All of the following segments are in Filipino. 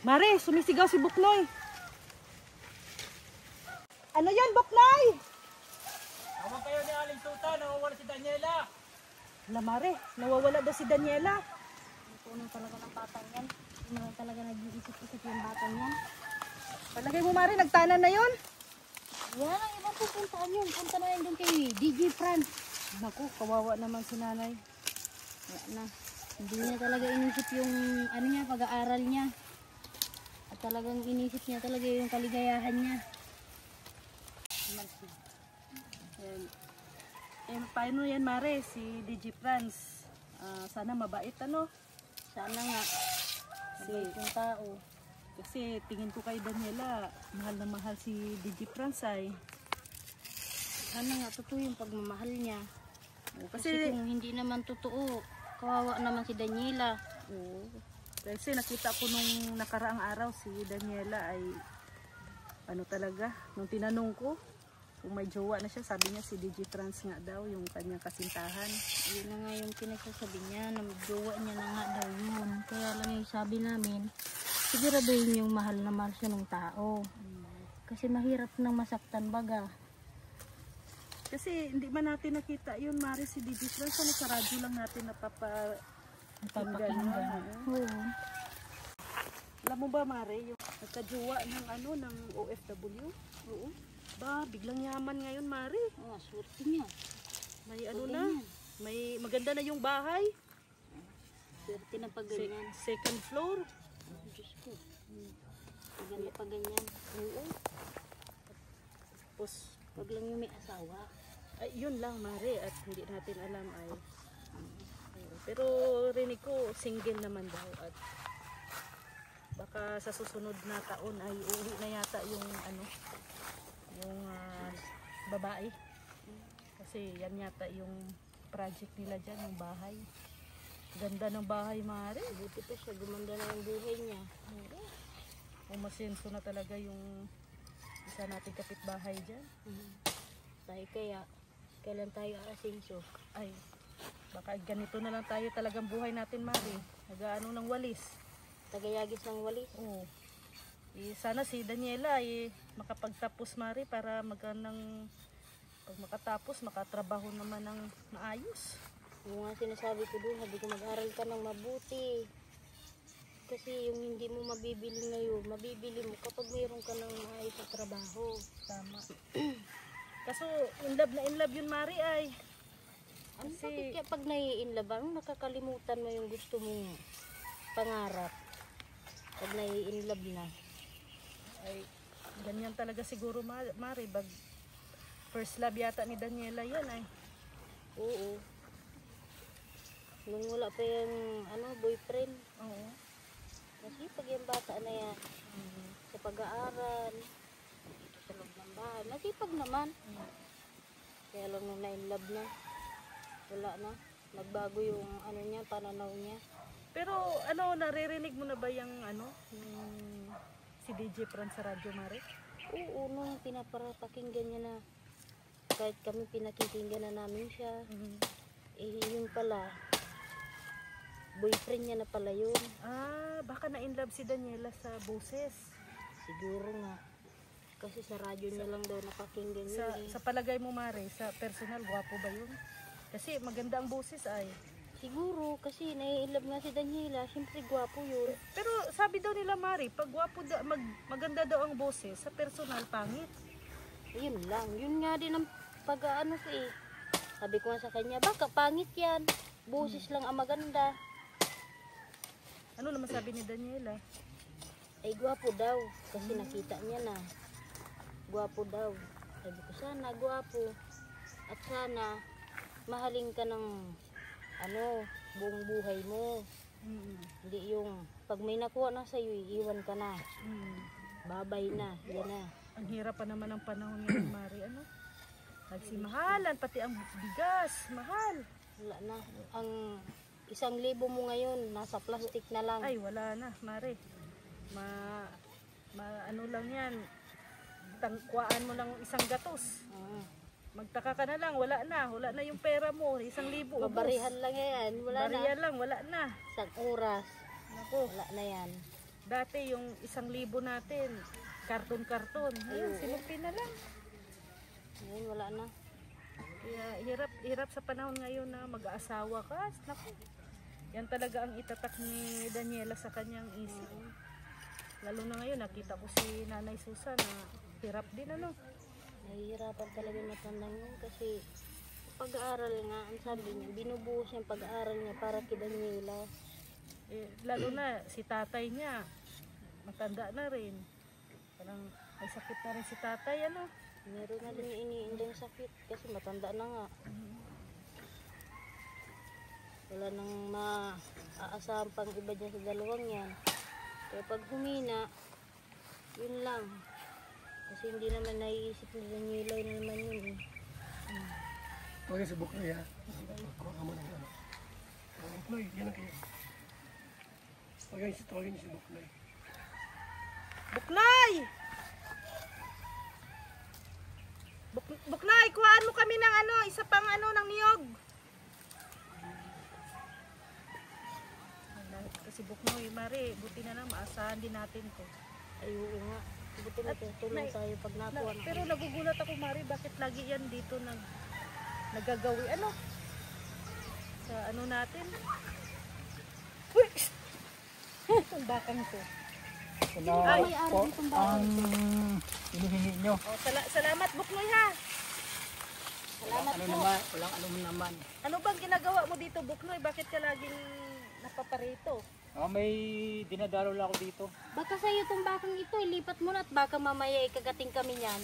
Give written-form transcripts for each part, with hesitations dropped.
Mare, sumisigaw si Buknoy. Ano yan, Buknoy? Tawag kayo ni Aling Tuta, nawawala si Daniela. Wala, Mare, nawawala daw si Daniela. Ito na talaga ng batang yan. Hindi na talaga nag-iisip-isip yung batang yan. Palagay mo, Mare, nagtanan na yon. Yan ang ibang pupuntaan yun. Punta na yan dun kay DJ Fran. Naku, kawawa naman si nanay. Wala na. Hindi niya talaga inisip yung ano niya, pag-aaral niya. At talagang inisip niya talaga yung kaligayahan niya. Yan. Paano yan, Mare, si DJ Franz? Sana mabait, ano? Sana nga. Mabait yung tao. Kasi tingin ko kay Daniela, mahal na mahal si DJ Franz ay. Sana nga totoo yung pagmamahal niya. Kasi Kasi kung hindi naman totoo, kawawa naman si Daniela. oo. Kasi nakita ko nung nakaraang araw si Daniela ay ano talaga, nung tinanong ko kung may jowa na siya, sabi niya si DJ Franz nga daw yung kanyang kasintahan. Yun na nga yung pinagsasabi niya, na jowa niya na nga daw yun. Kaya lang yung sabi namin, siguraduhin yung mahal na mahal siya ng tao. Kasi mahirap nang masaktan baga. Kasi hindi man natin nakita yun, Mari, si DJ Franz. Ano, sa radyo lang natin napapakinggan. Oo. Alam mo ba, Mari, yung nagkajowa ng ano, ng OFW? Oo. Ba, biglang yaman ngayon, Mari. Swerte niya. May ano na, may maganda na yung bahay. Swerte na pag ganyan. Second floor. Diyos ko. Maganda pa ganyan. Oo. Tapos, Pag lang yung may asawa. ay, yun lang, Mari, at hindi natin alam ay. Pero rinig ko, single naman daw at baka sa susunod na taon ay uwi na yata yung ano, yung babae. Kasi yan yata yung project nila dyan, yung bahay. Ganda ng bahay, Mari. Buti pa siya, gumanda na yung buhay niya. Umasenso na talaga yung isa nating kapitbahay dyan. Tayo kaya, kailan tayo aasenso? Ay, baka ganito na lang tayo talagang buhay natin, Mari. Nag-ano ng walis. Tagayagis ng walis. Oo. Sana si Daniela makapagtapos, Mari, para pag makatapos, makatrabaho naman ng maayos. Yung nga sinasabi ko doon, sabi ko mag-aral ka ng mabuti. Kasi yung hindi mo mabibili ngayon, mabibili mo kapag mayroon ka ng maayos sa trabaho. Tama. Kaso, in love yun, Mari, ay. Ano Kasi, bakit kaya pag nai-inlove, nakakalimutan mo yung gusto mong pangarap? Pag nai-inlove na. ay, ganyan talaga siguro, Mari. First love yata ni Daniela yan, ay. Oo. Nung wala pa yung boyfriend. Oo. Kasi pag yung bata na yan, sa pag-aaral, sa loob ng bahay, masipag naman. Kaya lang nung na-inlove na, wala na. Nagbago yung niya, pananaw niya. Pero, naririnig mo na ba yung si DJ Franz sa radyo, Mari? Oo, nung pinapakinggan niya na, kahit kami pinakikinggan na namin siya, yun pala, boyfriend niya na pala yun. Baka na-inlove si Daniela sa boses. Siguro nga. Kasi sa radyo niya lang daw napakinggan yun. Sa palagay mo, Mari, sa personal, gwapo ba yun? Kasi maganda ang boses ay. Siguro, kasi nai-inlove nga si Daniela, siyempre gwapo yun. Pero sabi daw nila, Mari, pag gwapo maganda daw ang boses, sa personal, pangit. Yun lang. Yun nga din ang pag-ano ko eh. Sabi ko nga sa kanya, baka pangit yan. Boses lang ang maganda. Ano naman sabi ni Daniela? Ay, gwapo daw. Kasi nakita niya na. Gwapo daw. Sabi ko, sana gwapo. At sana, mahalin ka ng buong buhay mo. Hindi yung, pag may nakuha na sa'yo, iiwan ka na. Babay na. Yan na. Ang hirap pa naman ang panahon ngayon, Mari. Nagsimahalan, pati ang bigas, mahal. Wala na. Ang 1,000 mo ngayon, nasa plastic na lang. Ay, wala na, Mari. Ano lang yan, tangkuan mo lang isang gatos. Magtaka ka na lang, wala na yung pera mo, 1,000 ubos. Mabarihan lang yan, wala Barihan lang, wala na. Isang oras, Naku, wala na yan. Dati yung 1,000 natin, karton-karton. Ngayon, sinupi na lang. Ngayon wala na. Kaya hirap sa panahon ngayon na mag-aasawa ka. Naku, yan talaga ang itatak ni Daniela sa kanyang isip. Lalo na ngayon, nakita ko si Nanay Susan na hirap din ano. Nahihirapan talaga yung matandang yun kasi pag-aaral nga, ang sabi niya, binubuhos niya yung pag-aaral niya para kay Daniela. Lalo na si tatay niya, matanda na rin. Parang may sakit na rin si tatay ano. Meron na din yung iniindang sakit kasi matanda na nga. Wala nang maaasahan pang iba dyan sa dalawang yan. Kaya pag humina, yun lang. Kasi hindi naman naiisip ni Daniela na naman yun eh. Tawagin si Buknoy ha. Kuha ka mo ng ano. Buknoy, yan ang kayo. Tawagin si Buknoy. Buknoy! Buknoy, kuhaan mo kami ng ano, isa pang ano, ng niyog. Kasi Buknoy, Mari, buti na lang, maasahan din natin to. Ay oo nga. Buti na tulong tayo pag nakuha na. Pero nagugulat ako, Mari, bakit lagi yan dito nagagawi, ano? Sa ano natin? Uy! Itong bakang to. Ay, may-ari nitong bahay. Hinihingi nyo. Oh, salamat, Buknoy, ha? Salamat Ano po. naman, walang ano naman. Ano bang ginagawa mo dito, Buknoy? Bakit ka laging napaparito? May dinadaro lang ako dito. Baka sa'yo itong bakang ito, ilipat mo na at baka mamaya ikagating kami niyan.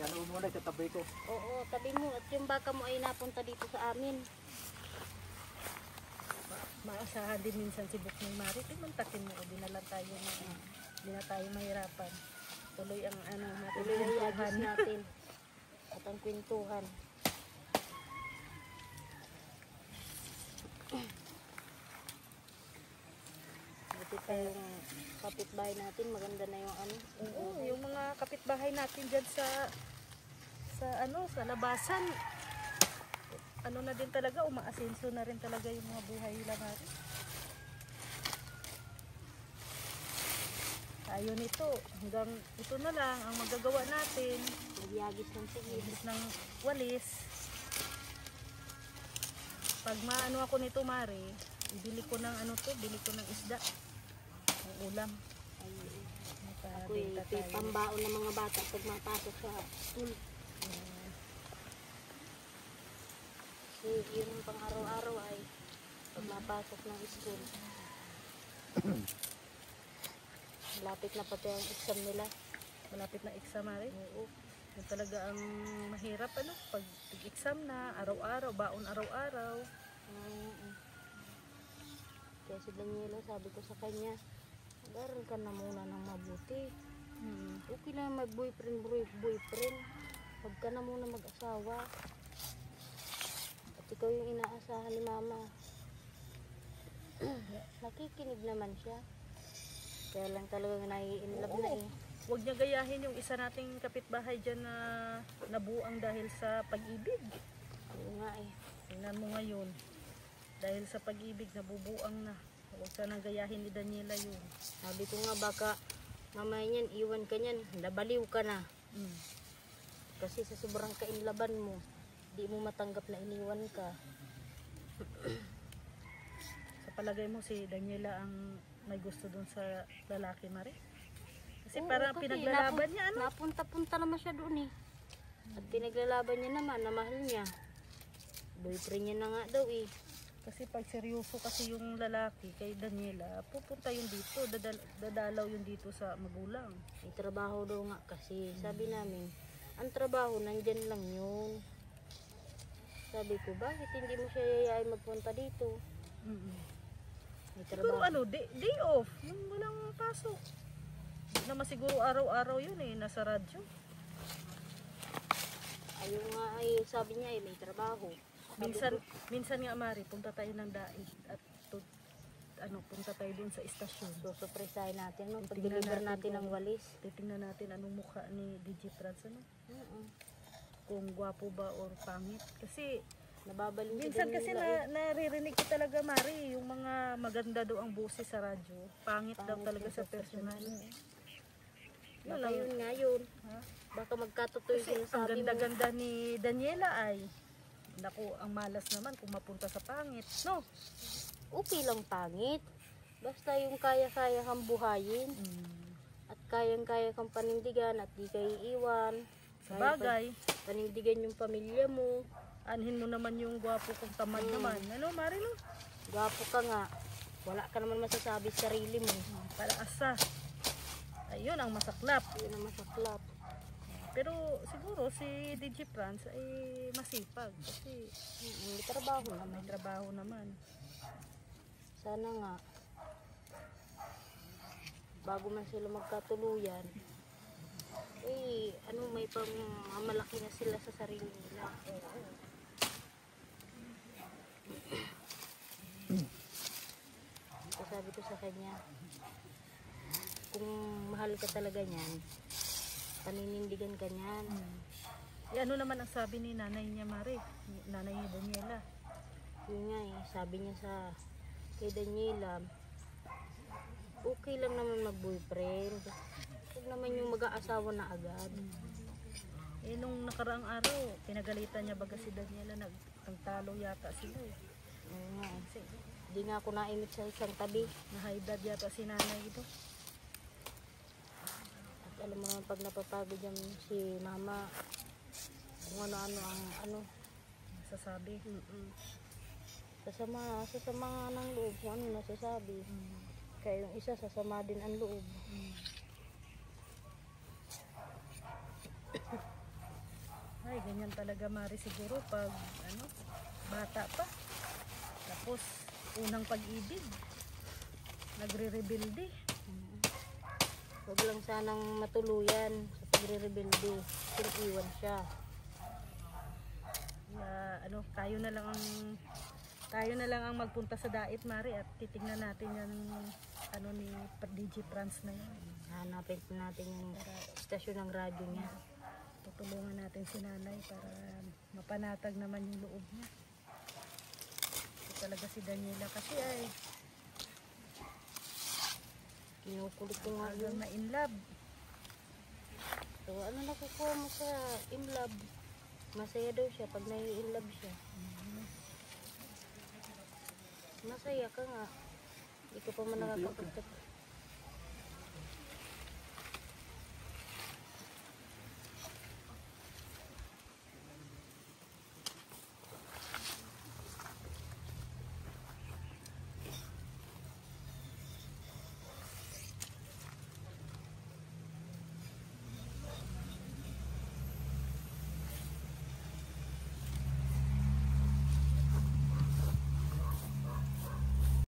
Ano muna sa tabi ko. Oo, tabi mo at yung baka mo ay napunta dito sa amin. Maasahan din minsan si Buknoy, Mari. Timantakin mo, di na lang tayo di na tayo mahirapan. Tuloy ang ano natin. Tuloy ang kwentuhan. yagis natin at ang kwentuhan. Buti pa yung kapitbahay natin, maganda na yung ano. Oo, yung mga kapitbahay natin dyan sa sa labasan. Ano na din talaga, umaasenso na rin talaga yung mga buhay nila, Mari. Tayo nito, hanggang ito na lang ang magagawa natin. Nagyagis ng sige. Ibig ng walis. Pag maano ako nito, Mari, ibili ko ng ano to, bili ko ng isda. Ang ulam. Ako'y pambaon ng mga bata pag mapasok sa school. Kasi yun ang pang araw-araw ay pag mapasok ng school. Malapit na pati ang exam nila. Malapit na exam, Mari. Oo. Yung talaga ang mahirap ano, pag exam na, araw-araw, baon araw-araw. Kaya si Daniela, sabi ko sa kanya, mag-aral ka na muna ng mabuti. Okay lang mag-boyfriend. Huwag ka na muna mag-asawa. At ikaw yung inaasahan ni mama. Nakikinig naman siya. Kaya lang talagang nai-inlove na eh. Huwag niya gayahin yung isa nating kapitbahay dyan na nabuang dahil sa pag-ibig. Oo nga eh. Tingnan mo ngayon, dahil sa pag-ibig nabubuang na. Huwag ka nang gayahin ni Daniela yun. Sabi ko nga baka mamaya niyan, iwan ka niyan, nabaliw ka na. Kasi sa sobrang kainlaban mo, di mo matanggap na iniwan ka. Sa palagay mo si Daniela ang may gusto dun sa lalaki, Mari? Kasi Oo, parang kasi pinaglalaban niya, ano? Napunta-punta naman siya doon eh. At pinaglalaban niya naman na mahal niya. Boyfriend niya na nga daw eh. Kasi pag seryoso kasi yung lalaki kay Daniela, pupunta yun dito, dadalaw yun dito sa magulang. May trabaho daw nga kasi sabi namin, ang trabaho nandyan lang yun. Sabi ko, bakit hindi mo siya yayain magpunta dito? May Siguro trabaho. ano, day off, yung walang pasok. Hindi naman siguro araw-araw yun eh, nasa radyo. Ayun nga ay sabi niya ay may trabaho. Minsan nga, Mari, punta tayo ng daig at punta tayo dun sa istasyon. Susurpresahin natin, no? Titingnan Pag-deliver natin natin ng kung- walis. Titingnan natin anong mukha ni DJ Trans, ano? Kung gwapo ba or pangit. Kasi Nababalin si Minsan kasi Daniela, naririnig ko talaga, Mari, yung mga maganda daw ang boses sa radyo. Pangit daw Pangit talaga yung sa personal. Yun Baka lang. yun nga yun. Ha? Baka magkatotoo yung Kasi ang sinasabi mo. ganda-ganda ni Daniela ay, naku, ang malas naman kung mapunta sa pangit. No? Okay lang pangit. Basta yung kaya-kaya kang buhayin at kayang-kaya kang panindigan at di kayo iiwan. Sa Kaya bagay, panindigan yung pamilya mo. anhin mo naman yung gwapo kong tamad naman. Ano, Mari, no? Gwapo ka nga. Wala ka naman masasabi sa sarili mo. Para asa. Ayun ang masaklap. Yun ang masaklap. Pero siguro si DJ Franz ay masipag. Kasi May trabaho may naman. trabaho naman. Sana nga. Bago man sila magkatuluyan, ano, may pang malaki na sila sa sarili nila. So, sabi ko sa kanya, kung mahal ka talaga niyan, paninindigan ka niyan. Eh, ano naman ang sabi ni nanay niya, Mari? Nanay ni Daniela. Yun nga eh, sabi niya kay Daniela, okay lang naman mag-boyfriend. Huwag naman yung mag-aasawa na agad. Eh, nung nakaraang araw, pinagalitan niya baga si Daniela, nagtalo yata sila eh. Oo nga eh. Kasi Di nga ako naimit sa isang tabi. na-high blood yata si nanay ito. At alam mo naman pag napapagod yan si mama, kung ano-ano ang ano, Sasabi. sasama nga ng loob kung ano nasasabi. Kaya yung isa sasama din ang loob. Ay, ganyan talaga, Mari, siguro pag bata pa. Tapos unang pag-ibig, nagre-rebelde. Huwag lang sanang matuluyan sa pagre-rebelde. Iwan siya. Kaya tayo na lang ang magpunta sa Dait, Mari, at titingnan natin yung ni DJ Franz na yan. Hanapin po natin yung istasyon ng radyo niya. Tutulungan natin si nanay para mapanatag naman yung loob niya. Ito talaga si Daniela kasi ay Kinukulit ko nga hanggang yun. na in love. So, ano nakukuha mo sa in love? Masaya daw siya pag nai-in love siya. Masaya ka nga. Hindi ka pa man nakakapagtapos.